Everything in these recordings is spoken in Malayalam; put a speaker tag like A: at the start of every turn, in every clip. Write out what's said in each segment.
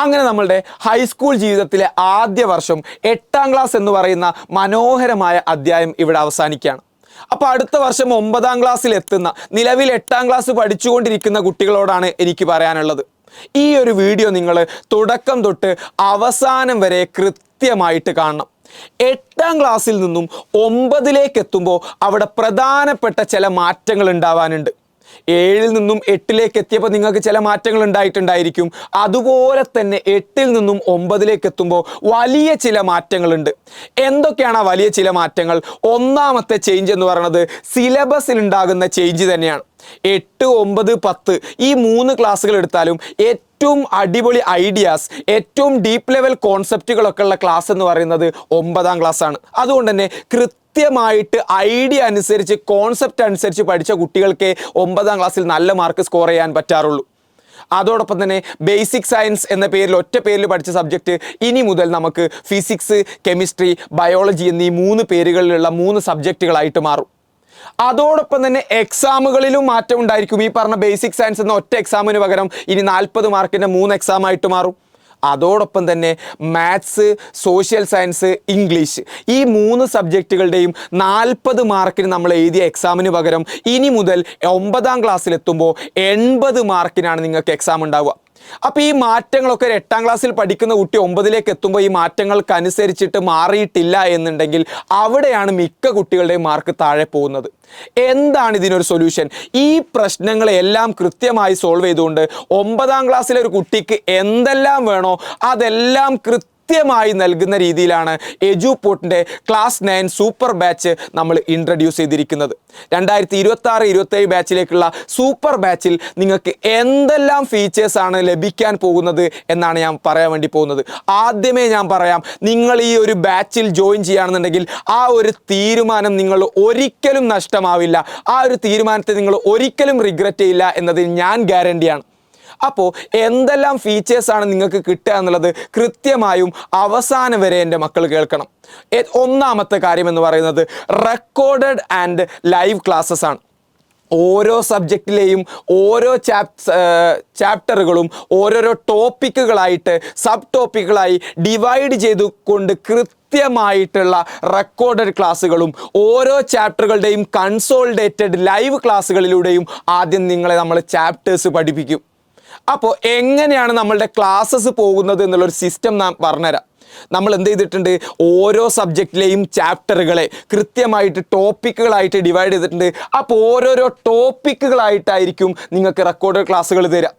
A: അങ്ങനെ നമ്മളുടെ ഹൈസ്കൂൾ ജീവിതത്തിലെ ആദ്യ വർഷം 8ാം ക്ലാസ് എന്ന് പറയുന്ന മനോഹരമായ അധ്യായം ഇവിടെ അവസാനിക്കുകയാണ്. അപ്പോൾ അടുത്ത വർഷം 9ാം ക്ലാസ്സിൽ എത്തുന്ന നിലവിൽ 8ാം ക്ലാസ് പഠിച്ചുകൊണ്ടിരിക്കുന്ന കുട്ടികളോടാണ് എനിക്ക് പറയാനുള്ളത്. ഈ ഒരു വീഡിയോ നിങ്ങൾ തുടക്കം തൊട്ട് അവസാനം വരെ കൃത്യമായിട്ട് കാണണം. 8ാം ക്ലാസ്സിൽ നിന്നും 9ലേക്ക് എത്തുമ്പോൾ അവിടെ പ്രധാനപ്പെട്ട ചില മാറ്റങ്ങൾ ഉണ്ടാവാനുണ്ട്. 7ൽ നിന്നും 8ലേക്ക് എത്തിയപ്പോൾ നിങ്ങൾക്ക് ചില മാറ്റങ്ങൾ ഉണ്ടായിട്ടുണ്ടായിരിക്കും. അതുപോലെ തന്നെ 8ൽ നിന്നും 9ലേക്ക് എത്തുമ്പോൾ വലിയ ചില മാറ്റങ്ങളുണ്ട്. എന്തൊക്കെയാണ് ആ വലിയ ചില മാറ്റങ്ങൾ? ഒന്നാമത്തെ ചേഞ്ച് എന്ന് പറയുന്നത് സിലബസിൽ ഉണ്ടാകുന്ന ചേഞ്ച് തന്നെയാണ്. 8, 9, 10 ഈ 3 ക്ലാസ്സുകൾ എടുത്താലും ഏറ്റവും അടിപൊളി ഐഡിയാസ്, ഏറ്റവും ഡീപ്പ് ലെവൽ കോൺസെപ്റ്റുകളൊക്കെ ഉള്ള ക്ലാസ് എന്ന് പറയുന്നത് 9ാം ക്ലാസ് ആണ്. അതുകൊണ്ട് തന്നെ കൃത്യമായിട്ട് ഐഡിയ അനുസരിച്ച് കോൺസെപ്റ്റ് അനുസരിച്ച് പഠിച്ച കുട്ടികൾക്ക് 9ാം ക്ലാസ്സിൽ നല്ല മാർക്ക് സ്കോർ ചെയ്യാൻ പറ്റാറുള്ളൂ. അതോടൊപ്പം തന്നെ ബേസിക് സയൻസ് എന്ന പേരിൽ ഒറ്റ പേരിൽ പഠിച്ച സബ്ജക്റ്റ് ഇനി മുതൽ നമുക്ക് ഫിസിക്സ്, കെമിസ്ട്രി, ബയോളജി എന്നീ 3 പേരുകളിലുള്ള 3 സബ്ജക്റ്റുകളായിട്ട് മാറും. അതോടൊപ്പം തന്നെ എക്സാമുകളിലും മാറ്റം ഉണ്ടായിരിക്കും. ഈ പറഞ്ഞ ബേസിക് സയൻസ് എന്ന ഒറ്റ എക്സാമിന് പകരം ഇനി 40 മാർക്കിൻ്റെ 3 എക്സാമായിട്ട് മാറും. അതോടൊപ്പം തന്നെ മാത്സ്, സോഷ്യൽ സയൻസ്, ഇംഗ്ലീഷ് ഈ 3 സബ്ജക്റ്റുകളുടെയും 40 മാർക്കിന് നമ്മൾ എഴുതിയ എക്സാമിന് പകരം ഇനി മുതൽ 9ാം ക്ലാസ്സിലെത്തുമ്പോൾ 80 മാർക്കിനാണ് നിങ്ങൾക്ക് എക്സാം ഉണ്ടാവുക. അപ്പോൾ ഈ മാറ്റങ്ങളൊക്കെ 8ാം ക്ലാസ്സിൽ പഠിക്കുന്ന കുട്ടി 9ലേക്ക് എത്തുമ്പോൾ ഈ മാറ്റങ്ങൾക്കനുസരിച്ചിട്ട് മാറിയിട്ടില്ല എന്നുണ്ടെങ്കിൽ അവിടെയാണ് മിക്ക കുട്ടികളുടെയും മാർക്ക് താഴെ പോകുന്നത്. എന്താണ് ഇതിനൊരു സൊല്യൂഷൻ? ഈ പ്രശ്നങ്ങളെല്ലാം കൃത്യമായി സോൾവ് ചെയ്തുകൊണ്ട് 9ാം ക്ലാസ്സിലെ ഒരു കുട്ടിക്ക് എന്തെല്ലാം വേണോ അതെല്ലാം കൃത്യമായി നൽകുന്ന രീതിയിലാണ് എജുപോർട്ടിൻ്റെ ക്ലാസ് 9 സൂപ്പർ ബാച്ച് നമ്മൾ ഇൻട്രൊഡ്യൂസ് ചെയ്തിരിക്കുന്നത്. 2026-27 ബാച്ചിലേക്കുള്ള സൂപ്പർ ബാച്ചിൽ നിങ്ങൾക്ക് എന്തെല്ലാം ഫീച്ചേഴ്സാണ് ലഭിക്കാൻ പോകുന്നത് എന്നാണ് ഞാൻ പറയാൻ വേണ്ടി പോകുന്നത്. ആദ്യമേ ഞാൻ പറയാം, നിങ്ങൾ ഈ ഒരു ബാച്ചിൽ ജോയിൻ ചെയ്യുകയാണെന്നുണ്ടെങ്കിൽ ആ ഒരു തീരുമാനം നിങ്ങൾ ഒരിക്കലും നഷ്ടമാവില്ല. ആ ഒരു തീരുമാനത്തെ നിങ്ങൾ ഒരിക്കലും റിഗ്രറ്റ് ചെയ്യില്ല എന്നത് ഞാൻ ഗ്യാരണ്ടിയാണ്. അപ്പോൾ എന്തെല്ലാം ഫീച്ചേഴ്സാണ് നിങ്ങൾക്ക് കിട്ടുക എന്നുള്ളത് കൃത്യമായും അവസാനം വരെ എൻ്റെ മക്കൾ കേൾക്കണം. ഒന്നാമത്തെ കാര്യം എന്ന് പറയുന്നത് റെക്കോർഡഡ് ആൻഡ് ലൈവ് ക്ലാസ്സസ് ആണ്. ഓരോ സബ്ജക്റ്റിലെയും ഓരോ ചാപ്റ്ററുകളും ഓരോരോ ടോപ്പിക്കുകളായിട്ട് സബ് ടോപ്പിക്കുകളായി ഡിവൈഡ് ചെയ്തുകൊണ്ട് കൃത്യമായിട്ടുള്ള റെക്കോർഡഡ് ക്ലാസ്സുകളും ഓരോ ചാപ്റ്ററുകളുടെയും കൺസോളിഡേറ്റഡ് ലൈവ് ക്ലാസ്സുകളിലൂടെയും ആദ്യം നിങ്ങളെ നമ്മൾ ചാപ്റ്റേഴ്സ് പഠിപ്പിക്കും. അപ്പോൾ എങ്ങനെയാണ് നമ്മളുടെ ക്ലാസ്സസ് പോകുന്നത് എന്നുള്ളൊരു സിസ്റ്റം നാം പറഞ്ഞുതരാം. നമ്മൾ എന്ത് ചെയ്തിട്ടുണ്ട്? ഓരോ സബ്ജക്റ്റിലെയും ചാപ്റ്ററുകളെ കൃത്യമായിട്ട് ടോപ്പിക്കുകളായിട്ട് ഡിവൈഡ് ചെയ്തിട്ടുണ്ട്. അപ്പോൾ ഓരോരോ ടോപ്പിക്കുകളായിട്ടായിരിക്കും നിങ്ങൾക്ക് റെക്കോർഡഡ് ക്ലാസ്സുകൾ തരിക.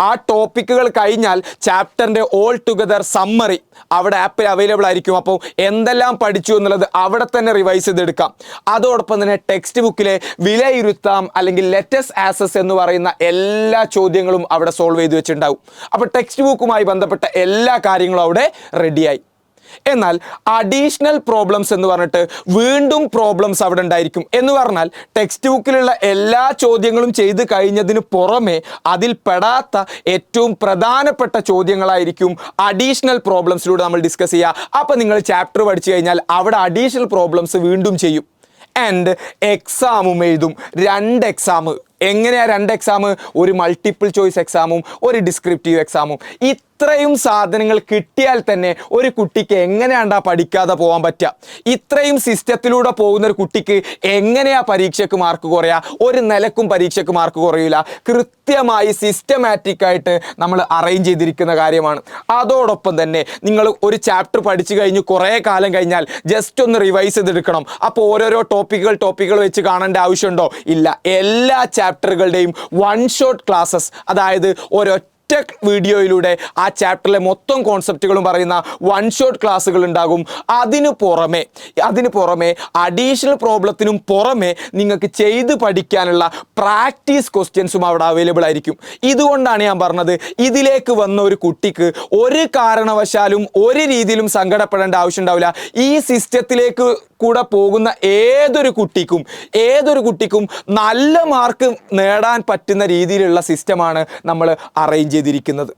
A: ആ ടോപ്പിക്കുകൾ കഴിഞ്ഞാൽ ചാപ്റ്ററിൻ്റെ ഓൾ ടുഗദർ സമ്മറി അവിടെ ആപ്പിൽ അവൈലബിൾ ആയിരിക്കും. അപ്പോൾ എന്തെല്ലാം പഠിച്ചു എന്നുള്ളത് അവിടെ തന്നെ റിവൈസ് ചെയ്തെടുക്കാം. അതോടൊപ്പം തന്നെ ടെക്സ്റ്റ് ബുക്കിലെ വിലയിരുത്താം അല്ലെങ്കിൽ ലെറ്റസ് ആസസ് എന്ന് പറയുന്ന എല്ലാ ചോദ്യങ്ങളും അവിടെ സോൾവ് ചെയ്ത് വെച്ചിട്ടുണ്ടാവും. അപ്പോൾ ടെക്സ്റ്റ് ബുക്കുമായി ബന്ധപ്പെട്ട എല്ലാ കാര്യങ്ങളും അവിടെ റെഡിയായി. എന്നാൽ അഡീഷണൽ പ്രോബ്ലംസ് എന്ന് പറഞ്ഞിട്ട് വീണ്ടും പ്രോബ്ലംസ് അവിടെ ഉണ്ടായിരിക്കും. എന്ന് പറഞ്ഞാൽ ടെക്സ്റ്റ് ബുക്കിലുള്ള എല്ലാ ചോദ്യങ്ങളും ചെയ്ത് കഴിഞ്ഞതിന് പുറമെ അതിൽ പെടാത്ത ഏറ്റവും പ്രധാനപ്പെട്ട ചോദ്യങ്ങളായിരിക്കും അഡീഷണൽ പ്രോബ്ലംസിലൂടെ നമ്മൾ ഡിസ്കസ് ചെയ്യുക. അപ്പോൾ നിങ്ങൾ ചാപ്റ്റർ പഠിച്ചു കഴിഞ്ഞാൽ അവിടെ അഡീഷണൽ പ്രോബ്ലംസ് വീണ്ടും ചെയ്യും. ആൻഡ് എക്സാമും എഴുതും. 2 എക്സാം. എങ്ങനെയാണ് 2 എക്സാം? ഒരു മൾട്ടിപ്പിൾ ചോയ്സ് എക്സാമും ഒരു ഡിസ്ക്രിപ്റ്റീവ് എക്സാമും. ഇത്രയും സാധനങ്ങൾ കിട്ടിയാൽ തന്നെ ഒരു കുട്ടിക്ക് എങ്ങനെയാണ്ടാ പഠിക്കാതെ പോകാൻ പറ്റുക? ഇത്രയും സിസ്റ്റത്തിലൂടെ പോകുന്ന ഒരു കുട്ടിക്ക് എങ്ങനെയാ പരീക്ഷയ്ക്ക് മാർക്ക് കുറയുക? ഒരു നിലക്കും പരീക്ഷയ്ക്ക് മാർക്ക് കുറയില്ല. കൃത്യമായി സിസ്റ്റമാറ്റിക് ആയിട്ട് നമ്മൾ അറേഞ്ച് ചെയ്തിരിക്കുന്ന കാര്യമാണ്. അതോടൊപ്പം തന്നെ നിങ്ങൾ ഒരു ചാപ്റ്റർ പഠിച്ചു കഴിഞ്ഞ് കുറേ കാലം കഴിഞ്ഞാൽ ജസ്റ്റ് ഒന്ന് റിവൈസ് ചെയ്തെടുക്കണം. അപ്പോൾ ഓരോരോ ടോപ്പിക്കുകൾ വെച്ച് കാണേണ്ട ആവശ്യമുണ്ടോ? ഇല്ല. എല്ലാ ചാപ്റ്ററുകളുടെയും 1 ഷോട്ട് ക്ലാസ്സസ്, അതായത് ഒരൊറ്റ വീഡിയോയിലൂടെ ആ ചാപ്റ്ററിലെ മൊത്തം കോൺസെപ്റ്റുകളും പറയുന്ന 1 ഷോട്ട് ക്ലാസ്സുകൾ ഉണ്ടാകും. അതിന് പുറമെ അഡീഷണൽ പ്രോബ്ലത്തിനും പുറമെ നിങ്ങൾക്ക് ചെയ്ത് പഠിക്കാനുള്ള പ്രാക്ടീസ് ക്വസ്റ്റ്യൻസും അവിടെ അവൈലബിൾ ആയിരിക്കും. ഇതുകൊണ്ടാണ് ഞാൻ പറഞ്ഞത്, ഇതിലേക്ക് വന്ന ഒരു കുട്ടിക്ക് ഒരു കാരണവശാലും ഒരു രീതിയിലും സങ്കടപ്പെടേണ്ട ആവശ്യം ഉണ്ടാവില്ല. ഈ സിസ്റ്റത്തിലേക്ക് കൂടെ പോകുന്ന ഏതൊരു കുട്ടിക്കും നല്ല മാർക്ക് നേടാൻ പറ്റുന്ന രീതിയിലുള്ള സിസ്റ്റമാണ് നമ്മൾ അറേഞ്ച് ചെയ്തിരിക്കുന്നത്.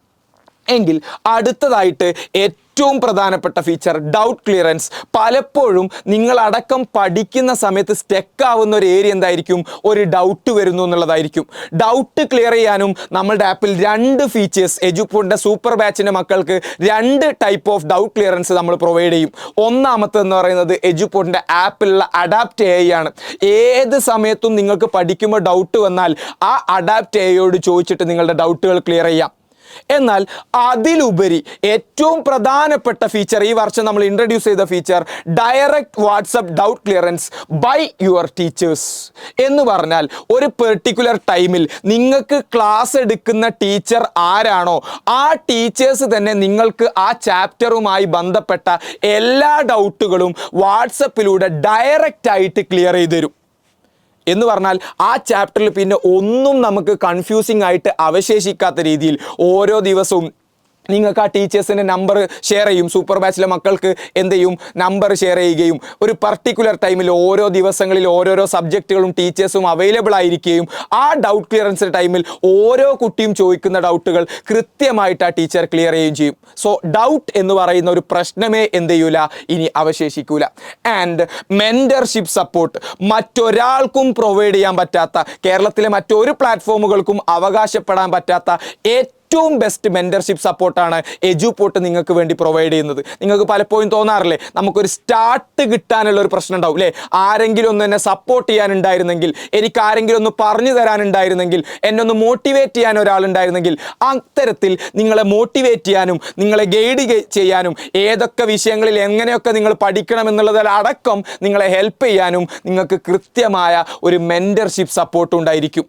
A: എങ്കിൽ അടുത്തതായിട്ട് ഏറ്റവും പ്രധാനപ്പെട്ട ഫീച്ചർ ഡൗട്ട് ക്ലിയറൻസ്. പലപ്പോഴും നിങ്ങളടക്കം പഠിക്കുന്ന സമയത്ത് സ്റ്റക്ക് ആവുന്ന ഒരു ഏരിയ എന്തായിരിക്കും? ഒരു ഡൗട്ട് വരുന്നു എന്നുള്ളതായിരിക്കും. ഡൗട്ട് ക്ലിയർ ചെയ്യാനും നമ്മളുടെ ആപ്പിൽ 2 ഫീച്ചേഴ്സ്, എജുപോഡിൻ്റെ സൂപ്പർ ബാച്ചിൻ്റെ മക്കൾക്ക് 2 ടൈപ്പ് ഓഫ് ഡൗട്ട് ക്ലിയറൻസ് നമ്മൾ പ്രൊവൈഡ് ചെയ്യും. ഒന്നാമത്തെന്ന് പറയുന്നത് എജുപോഡിൻ്റെ ആപ്പിലുള്ള അഡാപ്റ്റ് AI ആണ്. ഏത് സമയത്തും നിങ്ങൾക്ക് പഠിക്കുമ്പോൾ ഡൗട്ട് വന്നാൽ ആ അഡാപ്റ്റ് AIയോട് ചോദിച്ചിട്ട് നിങ്ങളുടെ ഡൗട്ടുകൾ ക്ലിയർ ചെയ്യാം. എന്നാൽ അതിലുപരി ഏറ്റവും പ്രധാനപ്പെട്ട ഫീച്ചർ, ഈ വർഷം നമ്മൾ ഇൻട്രൊഡ്യൂസ് ചെയ്ത feature, direct WhatsApp doubt clearance by your teachers. എന്ന് പറഞ്ഞാൽ ഒരു പെർട്ടിക്കുലർ ടൈമിൽ നിങ്ങൾക്ക് ക്ലാസ് എടുക്കുന്ന ടീച്ചർ ആരാണോ ആ ടീച്ചേഴ്സ് തന്നെ നിങ്ങൾക്ക് ആ ചാപ്റ്ററുമായി ബന്ധപ്പെട്ട എല്ലാ ഡൗട്ടുകളും വാട്സപ്പിലൂടെ ഡയറക്റ്റ് ആയിട്ട് ക്ലിയർ ചെയ്ത് തരും. എന്ന് പറഞ്ഞാൽ ആ ചാപ്റ്ററിൽ പിന്നെ ഒന്നും നമുക്ക് കൺഫ്യൂസിംഗ് ആയിട്ട് അവശേഷിക്കാത്ത രീതിയിൽ ഓരോ ദിവസവും നിങ്ങൾക്ക് ആ ടീച്ചേഴ്സിൻ്റെ നമ്പർ ഷെയർ ചെയ്യും. സൂപ്പർ ബാച്ചിലെ മക്കൾക്ക് എന്ത് ചെയ്യും? നമ്പർ ഷെയർ ചെയ്യുകയും ഒരു പർട്ടിക്കുലർ ടൈമിൽ ഓരോ ദിവസങ്ങളിൽ ഓരോരോ സബ്ജക്റ്റുകളും ടീച്ചേഴ്സും അവൈലബിൾ ആയിരിക്കുകയും ആ ഡൗട്ട് ക്ലിയറൻസ് ടൈമിൽ ഓരോ കുട്ടിയും ചോദിക്കുന്ന ഡൗട്ടുകൾ കൃത്യമായിട്ട് ആ ടീച്ചർ ക്ലിയർ ചെയ്യുകയും ചെയ്യും. സോ ഡൗട്ട് എന്ന് പറയുന്ന ഒരു പ്രശ്നമേ എന്ത് ചെയ്യൂല, ഇനി അവശേഷിക്കൂല. ആൻഡ് മെൻറ്റർഷിപ്പ് സപ്പോർട്ട് മറ്റൊരാൾക്കും പ്രൊവൈഡ് ചെയ്യാൻ പറ്റാത്ത, കേരളത്തിലെ മറ്റൊരു പ്ലാറ്റ്ഫോമുകൾക്കും അവകാശപ്പെടാൻ പറ്റാത്ത ഏറ്റവും ബെസ്റ്റ് മെൻറ്റർഷിപ്പ് സപ്പോർട്ടാണ് എജുപോർട്ട് നിങ്ങൾക്ക് വേണ്ടി പ്രൊവൈഡ് ചെയ്യുന്നത്. നിങ്ങൾക്ക് പലപ്പോഴും തോന്നാറില്ലേ, നമുക്കൊരു സ്റ്റാർട്ട് കിട്ടാനുള്ള ഒരു പ്രശ്നം ഉണ്ടാവും അല്ലേ? ആരെങ്കിലും ഒന്ന് എന്നെ സപ്പോർട്ട് ചെയ്യാനുണ്ടായിരുന്നെങ്കിൽ, എനിക്ക് ആരെങ്കിലും ഒന്ന് പറഞ്ഞു തരാനുണ്ടായിരുന്നെങ്കിൽ, എന്നെ ഒന്ന് മോട്ടിവേറ്റ് ചെയ്യാൻ ഒരാളുണ്ടായിരുന്നെങ്കിൽ, അത്തരത്തിൽ നിങ്ങളെ മോട്ടിവേറ്റ് ചെയ്യാനും നിങ്ങളെ ഗൈഡ് ചെയ്യാനും ഏതൊക്കെ വിഷയങ്ങളിൽ എങ്ങനെയൊക്കെ നിങ്ങൾ പഠിക്കണം എന്നുള്ളതിലടക്കം നിങ്ങളെ ഹെൽപ്പ് ചെയ്യാനും നിങ്ങൾക്ക് കൃത്യമായ ഒരു മെൻറ്റർഷിപ്പ് സപ്പോർട്ട് ഉണ്ടായിരിക്കും.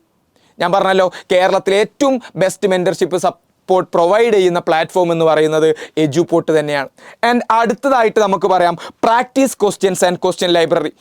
A: ഞാൻ പറഞ്ഞല്ലോ, കേരളത്തിലെ ഏറ്റവും ബെസ്റ്റ് മെൻറ്റർഷിപ്പ് സപ്പോർട്ട് പ്രൊവൈഡ് ചെയ്യുന്ന പ്ലാറ്റ്ഫോം എന്ന് പറയുന്നത് എജുപോർട്ട് തന്നെയാണ്. ആൻഡ് അടുത്തതായിട്ട് നമുക്ക് പറയാം practice questions and question library.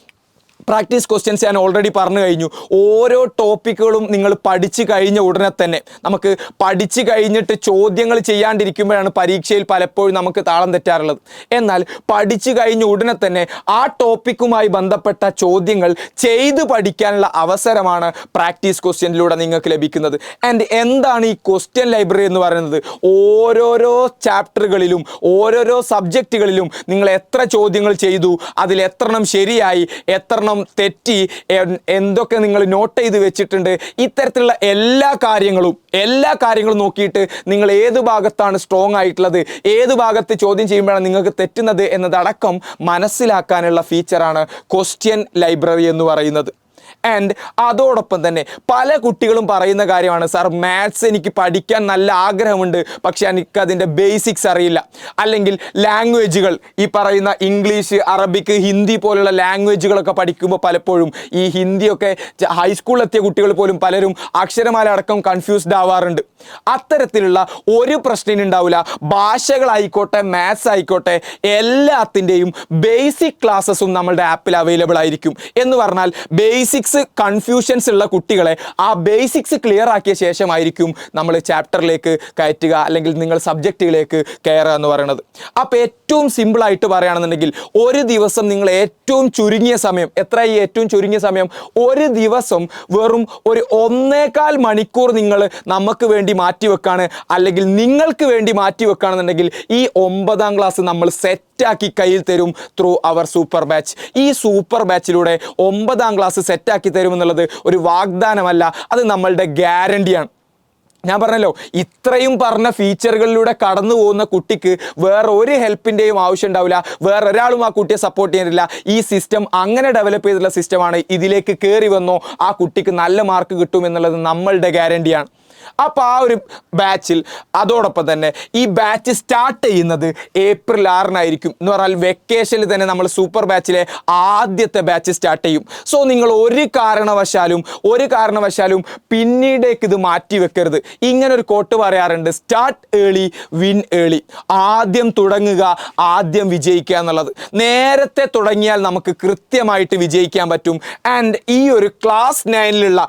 A: Practice questions ഞാൻ ഓൾറെഡി പറഞ്ഞു കഴിഞ്ഞു. ഓരോ ടോപ്പിക്കുകളും നിങ്ങൾ പഠിച്ചു കഴിഞ്ഞ ഉടനെ തന്നെ, നമുക്ക് പഠിച്ചു കഴിഞ്ഞിട്ട് ചോദ്യങ്ങൾ ചെയ്യാണ്ടിരിക്കുമ്പോഴാണ് പരീക്ഷയിൽ പലപ്പോഴും നമുക്ക് താളം തെറ്റാറുള്ളത്. എന്നാൽ പഠിച്ചു കഴിഞ്ഞ ഉടനെ തന്നെ ആ ടോപ്പിക്കുമായി ബന്ധപ്പെട്ട ചോദ്യങ്ങൾ ചെയ്ത് പഠിക്കാനുള്ള അവസരമാണ് പ്രാക്ടീസ് ക്വസ്റ്റ്യനിലൂടെ നിങ്ങൾക്ക് ലഭിക്കുന്നത്. ആൻഡ് എന്താണ് ഈ ക്വസ്റ്റ്യൻ ലൈബ്രറി എന്ന് പറയുന്നത്? ഓരോരോ ചാപ്റ്ററുകളിലും ഓരോരോ സബ്ജക്റ്റുകളിലും നിങ്ങൾ എത്ര ചോദ്യങ്ങൾ ചെയ്തു, അതിൽ എത്രണ്ണം ശരിയായി, എത്രണ്ണം തെറ്റി, എന്തൊക്കെ നിങ്ങൾ നോട്ട് ചെയ്ത് വെച്ചിട്ടുണ്ട്, ഇത്തരത്തിലുള്ള എല്ലാ കാര്യങ്ങളും നോക്കിയിട്ട് നിങ്ങൾ ഏത് ഭാഗത്താണ് സ്ട്രോങ് ആയിട്ടുള്ളത്, ഏത് ഭാഗത്ത് ചോദ്യം ചെയ്യുമ്പോഴാണ് നിങ്ങൾക്ക് തെറ്റുന്നത് എന്നതടക്കം മനസ്സിലാക്കാനുള്ള ഫീച്ചറാണ് ക്വസ്റ്റ്യൻ ലൈബ്രറി എന്ന് പറയുന്നത്. ആൻഡ് അതോടൊപ്പം തന്നെ പല കുട്ടികളും പറയുന്ന കാര്യമാണ്, സാർ മാത്സ് എനിക്ക് പഠിക്കാൻ നല്ല ആഗ്രഹമുണ്ട്, പക്ഷെ എനിക്കതിൻ്റെ ബേസിക്സ് അറിയില്ല. അല്ലെങ്കിൽ ലാംഗ്വേജുകൾ, ഈ പറയുന്ന ഇംഗ്ലീഷ്, അറബിക്, ഹിന്ദി പോലുള്ള ലാംഗ്വേജുകളൊക്കെ പഠിക്കുമ്പോൾ പലപ്പോഴും ഈ ഹിന്ദിയൊക്കെ ഹൈസ്കൂളിലെത്തിയ കുട്ടികൾ പോലും പലരും അക്ഷരമാല അടക്കം കൺഫ്യൂസ്ഡ് ആവാറുണ്ട്. അത്തരത്തിലുള്ള ഒരു പ്രശ്നം ഉണ്ടാവില്ല. ഭാഷകളായിക്കോട്ടെ മാത്സ് ആയിക്കോട്ടെ എല്ലാത്തിൻ്റെയും ബേസിക് ക്ലാസ്സസും നമ്മളുടെ ആപ്പിൽ അവൈലബിൾ ആയിരിക്കും. എന്ന് പറഞ്ഞാൽ ബേസിക്സ് കൺഫ്യൂഷൻസ് ഉള്ള കുട്ടികളെ ആ ബേസിക്സ് ക്ലിയർ ആക്കിയ ശേഷമായിരിക്കും നമ്മൾ ചാപ്റ്ററിലേക്ക് കയറ്റുക, അല്ലെങ്കിൽ നിങ്ങൾ സബ്ജക്റ്റുകളിലേക്ക് കയറുക എന്ന് പറയുന്നത്. അപ്പോൾ ഏറ്റവും സിമ്പിളായിട്ട് പറയുകയാണെന്നുണ്ടെങ്കിൽ ഒരു ദിവസം നിങ്ങൾ ഏറ്റവും ചുരുങ്ങിയ സമയം, ഈ ഏറ്റവും ചുരുങ്ങിയ സമയം ഒരു ദിവസം വെറും ഒരു 1.25 മണിക്കൂർ നിങ്ങൾ നമുക്ക് വേണ്ടി മാറ്റിവെക്കാണ്, അല്ലെങ്കിൽ നിങ്ങൾക്ക് വേണ്ടി മാറ്റിവെക്കുകയാണെന്നുണ്ടെങ്കിൽ ഈ 9ാം ക്ലാസ് നമ്മൾ സെറ്റാക്കി കയ്യിൽ തരും ത്രൂ അവർ സൂപ്പർ ബാച്ച്. ഈ സൂപ്പർ ബാച്ചിലൂടെ 9ാം ക്ലാസ് സെറ്റാക്കി തരുമെന്നുള്ളത് ഒരു വാഗ്ദാനമല്ല, അത് നമ്മളുടെ ഗ്യാരണ്ടിയാണ്. ഞാൻ പറഞ്ഞല്ലോ, ഇത്രയും പറഞ്ഞ ഫീച്ചറുകളിലൂടെ കടന്നു പോകുന്ന കുട്ടിക്ക് വേറെ ഒരു ഹെൽപ്പിൻ്റെയും ആവശ്യം ഉണ്ടാവില്ല, വേറെ ഒരാളും ആ കുട്ടിയെ സപ്പോർട്ട് ചെയ്യാനില്ല. ഈ സിസ്റ്റം അങ്ങനെ ഡെവലപ്പ് ചെയ്തിട്ടുള്ള സിസ്റ്റമാണ്. ഇതിലേക്ക് കയറി വന്നോ ആ കുട്ടിക്ക് നല്ല മാർക്ക് കിട്ടും എന്നുള്ളത് നമ്മളുടെ ഗ്യാരണ്ടിയാണ്. അപ്പോൾ ആ ഒരു ബാച്ചിൽ അതോടൊപ്പം തന്നെ ഈ ബാച്ച് സ്റ്റാർട്ട് ചെയ്യുന്നത് April 6 എന്ന് പറഞ്ഞാൽ വെക്കേഷനിൽ തന്നെ നമ്മൾ സൂപ്പർ ബാച്ചിലെ ആദ്യത്തെ ബാച്ച് സ്റ്റാർട്ട് ചെയ്യും. സോ നിങ്ങൾ ഒരു കാരണവശാലും പിന്നീടേക്ക് ഇത് മാറ്റി വെക്കരുത്. ഇങ്ങനൊരു കോട്ട് പറയാറുണ്ട്, സ്റ്റാർട്ട് ഏർലി വിൻ ഏർലി. ആദ്യം തുടങ്ങുക, ആദ്യം വിജയിക്കുക എന്നുള്ളത്. നേരത്തെ തുടങ്ങിയാൽ നമുക്ക് കൃത്യമായിട്ട് വിജയിക്കാൻ പറ്റും. ആൻഡ് ഈ ഒരു ക്ലാസ് 9ലുള്ള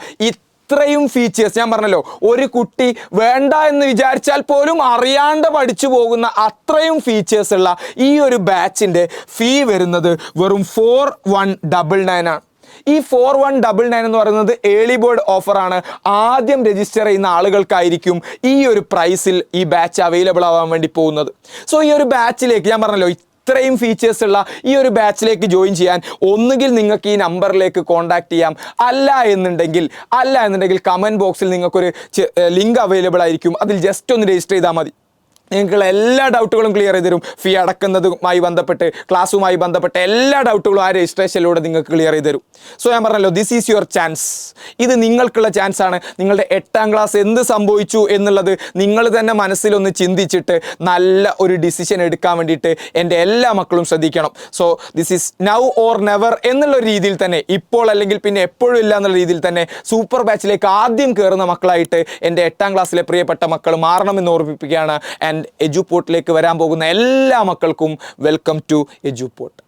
A: ഇത്രയും ഫീച്ചേഴ്സ് ഞാൻ പറഞ്ഞല്ലോ, ഒരു കുട്ടി വേണ്ട എന്ന് വിചാരിച്ചാൽ പോലും അറിയാണ്ട് പഠിച്ചു പോകുന്ന അത്രയും ഫീച്ചേഴ്സ് ഉള്ള ഈ ഒരു ബാച്ചിൻ്റെ ഫീ വരുന്നത് വെറും 4199 ആണ്. ഈ 4199 എന്ന് പറയുന്നത് ഏർലി ബേർഡ് ഓഫറാണ്. ആദ്യം രജിസ്റ്റർ ചെയ്യുന്ന ആളുകൾക്കായിരിക്കും ഈ ഒരു പ്രൈസിൽ ഈ ബാച്ച് അവൈലബിൾ ആവാൻ വേണ്ടി പോകുന്നത്. സോ ഈ ഒരു ബാച്ചിലേക്ക് ഞാൻ പറഞ്ഞല്ലോ ഇത്രയും ഫീച്ചേഴ്സ് ഉള്ള ഈ ഒരു ബാച്ചിലേക്ക് ജോയിൻ ചെയ്യാൻ ഒന്നുകിൽ നിങ്ങൾക്ക് ഈ നമ്പറിലേക്ക് കോൺടാക്ട് ചെയ്യാം, അല്ല എന്നുണ്ടെങ്കിൽ കമൻറ്റ് ബോക്സിൽ നിങ്ങൾക്കൊരു ലിങ്ക് അവൈലബിൾ ആയിരിക്കും. അതിൽ ജസ്റ്റ് ഒന്ന് രജിസ്റ്റർ ചെയ്താൽ മതി. നിങ്ങൾക്കുള്ള എല്ലാ ഡൗട്ടുകളും ക്ലിയർ ചെയ്ത് തരും. ഫീ അടക്കുന്നതുമായി ബന്ധപ്പെട്ട്, ക്ലാസ്സുമായി ബന്ധപ്പെട്ട എല്ലാ ഡൗട്ടുകളും ആ രജിസ്ട്രേഷനിലൂടെ നിങ്ങൾക്ക് ക്ലിയർ ചെയ്ത് തരും. സോ ഞാൻ പറഞ്ഞല്ലോ, ദിസ് ഈസ് യുവർ ചാൻസ്. ഇത് നിങ്ങൾക്കുള്ള ചാൻസ് ആണ്. നിങ്ങളുടെ 8ാം ക്ലാസ് എന്ത് സംഭവിച്ചു എന്നുള്ളത് നിങ്ങൾ തന്നെ മനസ്സിലൊന്ന് ചിന്തിച്ചിട്ട് നല്ല ഒരു ഡിസിഷൻ എടുക്കാൻ വേണ്ടിയിട്ട് എൻ്റെ എല്ലാ മക്കളും ശ്രദ്ധിക്കണം. So this is now or never എന്നുള്ള രീതിയിൽ തന്നെ, ഇപ്പോൾ അല്ലെങ്കിൽ പിന്നെ എപ്പോഴും ഇല്ല എന്നുള്ള രീതിയിൽ തന്നെ സൂപ്പർ ബാച്ചിലേക്ക് ആദ്യം കയറുന്ന മക്കളായിട്ട് എൻ്റെ 8ാം ക്ലാസ്സിലെ പ്രിയപ്പെട്ട മക്കൾ മാറണമെന്ന് ഓർമ്മിപ്പിക്കുകയാണ്. എഡ്യൂപോർട്ടിലേക്ക് വരാൻ പോകുന്ന എല്ലാ മക്കൾക്കും വെൽക്കം ടു എഡ്യൂപോർട്ട്.